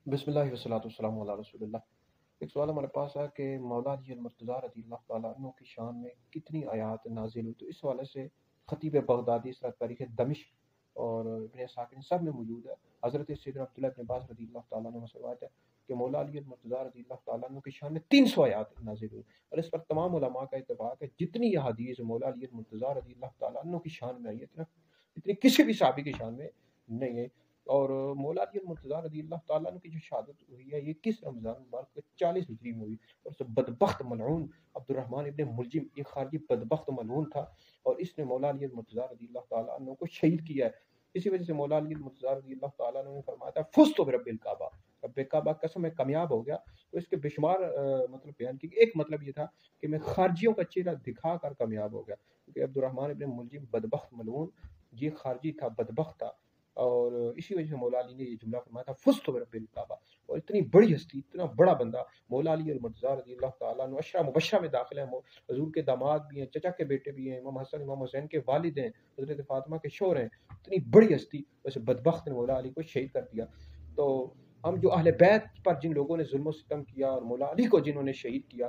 بسم اللہ والصلاۃ والسلام علی رسول اللہ۔ ایک سوال ہمارے پاس ہے کہ مولا علی المرتضیٰ رضی اللہ تعالیٰ عنہ کی شان میں کتنی آیات نازل ہوئی، تو اس حوالے سے خطیب بغدادی اس تاریخ دمشق اور ابن ساکن سب میں موجود ہے۔ حضرت سیدنا عبداللہ ابن عباس رضی اللہ تعالیٰ عنہ سے روایت ہے کہ مولا علی المرتضیٰ رضی اللہ تعالیٰ عنہ کی شان میں 300 آیات نازل ہوئی، اور اس پر تمام علماء کا اتفاق ہے جتنی یہ حدیث مولا علی المرتضیٰ رضی اللہ تعالیٰ عنہ کی شان میں آئی ہے اتنی کسی بھی صحابی کی شان میں نہیں ہے۔ اور مولا علی المرتضیٰ رضی اللہ تعالیٰ عنہ کی جو شہادت ہوئی ہے یہ کس رمضان مبارک کے 40 ہجری میں ہوئی، اور اس بدبخت ملعون عبد الرحمن ابن ملجم یہ خارجی بدبخت ملعون تھا، اور اس نے مولا علی المرتضیٰ رضی اللہ تعالیٰ عنہ کو شہید کیا ہے۔ اسی وجہ سے مولا علی المرتضیٰ رضی اللہ تعالیٰ عنہ نے فرمایا تھا فزت برب الکعبہ، رب کعبہ قسم میں کامیاب ہو گیا۔ تو اس کے بے شمار مطلب بیان کی، ایک مطلب یہ تھا کہ میں خارجیوں کا چہرہ دکھا کر کامیاب ہو گیا، کیونکہ عبد الرحمن ابن ملجم بدبخت ملعون یہ خارجی تھا، بدبخت تھا، اور اسی وجہ سے مولا علی نے یہ جملہ فرمایا تھا فزت برب الکعبہ۔ اور اتنی بڑی ہستی، اتنا بڑا بندہ مولا علی المرتضیٰ رضی اللہ تعالیٰ عنہ عشرہ مبشرہ میں داخل ہیں، حضور کے داماد بھی ہیں، چچا کے بیٹے بھی ہیں، امام حسن امام حسین کے والد ہیں، حضرت فاطمہ کے شوہر ہیں۔ اتنی بڑی ہستی ویسے بدبخت نے مولا علی کو شہید کر دیا۔ تو ہم جو اہل بیت پر جن لوگوں نے ظلم و ستم کیا اور مولا علی کو جنہوں نے شہید کیا،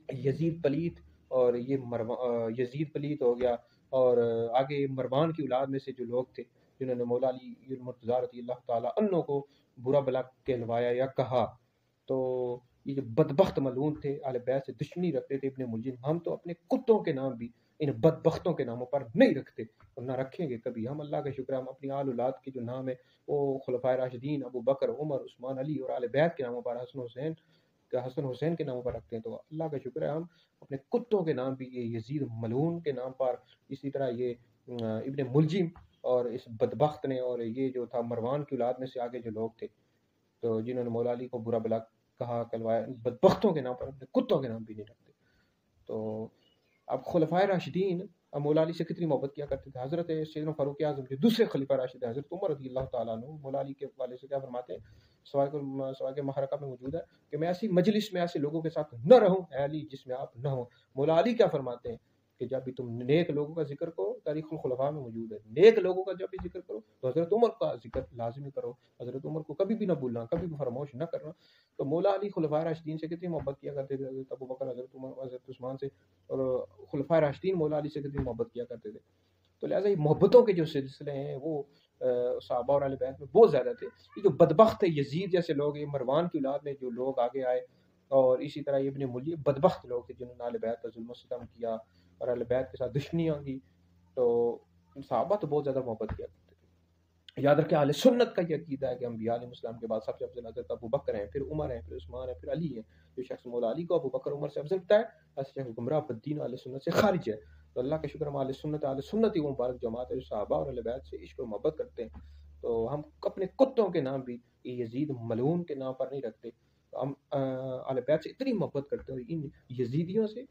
یزید پلیت، اور یہ یزید پلیت ہو گیا، اور آگے مروان کی اولاد میں سے جو لوگ تھے جنہوں نے مولا علی المرتضیٰ رضی اللہ تعالیٰ عنہ کو برا بلا کہلوایا یا کہا، تو یہ جو بدبخت ملعون تھے اہل بیت سے دشمنی رکھتے تھے ابن ملجم، ہم تو اپنے کتوں کے نام بھی ان بدبختوں کے ناموں پر نہیں رکھتے اور نہ رکھیں گے کبھی۔ ہم اللہ کا شکر ہے ہم اپنی آل اولاد کے جو نام ہے وہ خلفائے راشدین ابو بکر عمر عثمان علی اور اہل بیت کے ناموں پر حسن حسین کے ناموں پر رکھتے ہیں۔ تو اللہ کا شکر ہے ہم اپنے کتوں کے نام بھی یہ یزید ملعون کے نام پر، اسی طرح یہ ابن ملجم اور اس بدبخت نے، اور یہ جو تھا مروان کی اولاد میں سے آگے جو لوگ تھے تو جنہوں نے مولا علی کو برا بلا کہا کلوایا، بدبختوں کے نام پر اپنے کتوں کے نام بھی نہیں رکھتے۔ تو اب خلفائے راشدین اب مولا علی سے کتنی محبت کیا کرتے تھے۔ حضرت سیدنا فاروق اعظم جو دوسرے خلیفہ راشد ہیں، حضرت عمر رضی اللہ تعالیٰ عنہ مولا علی کے حوالے سے کیا فرماتے ہیں، سوائے کے محرکہ میں موجود ہے کہ میں ایسی مجلس میں ایسے لوگوں کے ساتھ نہ رہوں اے علی جس میں آپ نہ ہوں۔ مولا علی کیا فرماتے ہیں کہ جب بھی تم نیک لوگوں کا ذکر کرو، تاریخ الخلفاء میں موجود ہے، نیک لوگوں کا جب بھی ذکر کرو تو حضرت عمر کا ذکر لازمی کرو، حضرت عمر کو کبھی بھی نہ بھولنا، کبھی بھی فراموش نہ کرنا۔ تو مولا علی خلفائے راشدین سے کتنی محبت کیا کرتے تھے، حضرت ابو بکر، حضرت عمر، حضرت عثمان سے، اور خلفائے راشدین مولا علی سے کتنی محبت کیا کرتے تھے۔ تو لہٰذا یہ محبتوں کے جو سلسلے ہیں وہ صحابہ اور اہل بیت میں بہت زیادہ تھے۔ یہ جو بدبخت ہے یزید جیسے لوگ، یہ مروان کی اولاد میں جو لوگ آگے آئے، اور اسی طرح ابن ملی بدبخت لوگ تھے جنہوں نے اہل بیت پر ظلم و ستم کیا اور اہل بیت کے ساتھ دشمنیاں کی۔ تو صحابہ تو بہت زیادہ محبت کیا کرتے تھے۔ یاد رکھیں اہل سنت کا یہ عقیدہ ہے کہ انبیاء علیہ السلام کے بعد سب سے افضل حضرت ابو بکر ہیں، پھر عمر ہیں، پھر عثمان ہیں، پھر علی ہیں۔ جو شخص مولا علی کو ابو بکر عمر سے افضل بتائے ایسا شخص گمراہ بدین اہل سنت سے خارج ہے۔ تو اللہ کا شکر ہم اہل سنت ہی وہ مبارک جماعت ہے جو صحابہ اور اہل بیت سے عشق و محبت کرتے ہیں۔ تو ہم اپنے کتوں کے نام بھی یزید ملعون کے نام پر نہیں رکھتے، ہم اہل بیت سے اتنی محبت کرتے ہیں، ان یزیدیوں سے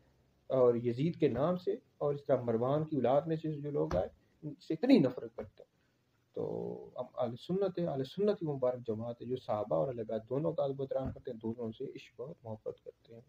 اور یزید کے نام سے اور اس طرح مروان کی اولاد میں سے جو لوگ آئے ان سے اتنی نفرت کرتے ہیں۔ تو ہم اہل سنت ہے، اہل سنت ہی وہ مبارک جماعت ہے جو صحابہ اور اہل بیت دونوں کا ادب و احترام کرتے ہیں، دونوں سے عشق اور محبت کرتے ہیں۔